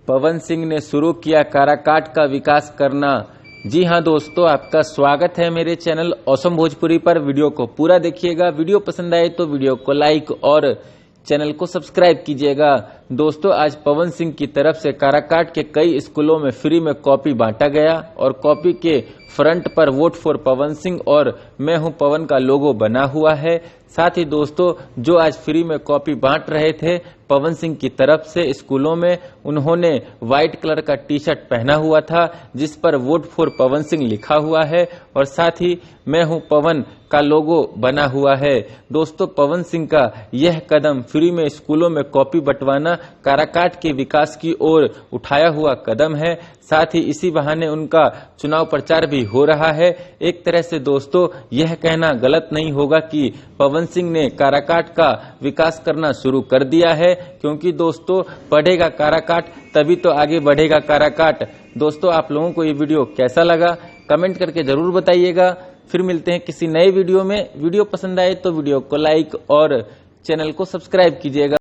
पवन सिंह ने शुरू किया काराकाट का विकास करना। जी हां दोस्तों, आपका स्वागत है मेरे चैनल ऑसम भोजपुरी पर। वीडियो को पूरा देखिएगा। वीडियो पसंद आए तो वीडियो को लाइक और चैनल को सब्सक्राइब कीजिएगा। दोस्तों, आज पवन सिंह की तरफ से काराकाट के कई स्कूलों में फ्री में कॉपी बांटा गया और कॉपी के फ्रंट पर वोट फॉर पवन सिंह और मैं हूं पवन का लोगो बना हुआ है। साथ ही दोस्तों, जो आज फ्री में कॉपी बांट रहे थे पवन सिंह की तरफ से स्कूलों में, उन्होंने व्हाइट कलर का टी शर्ट पहना हुआ था जिस पर वोट फॉर पवन सिंह लिखा हुआ है और साथ ही मैं हूं पवन का लोगो बना हुआ है। दोस्तों, पवन सिंह का यह कदम फ्री में स्कूलों में कॉपी बंटवाना काराकाट के विकास की ओर उठाया हुआ कदम है। साथ ही इसी बहाने उनका चुनाव प्रचार भी हो रहा है। एक तरह से दोस्तों, यह कहना गलत नहीं होगा कि पवन सिंह ने काराकाट का विकास करना शुरू कर दिया है, क्योंकि दोस्तों बढ़ेगा काराकाट तभी तो आगे बढ़ेगा काराकाट। दोस्तों, आप लोगों को ये वीडियो कैसा लगा कमेंट करके जरूर बताइएगा। फिर मिलते हैं किसी नए वीडियो में। वीडियो पसंद आए तो वीडियो को लाइक और चैनल को सब्सक्राइब कीजिएगा।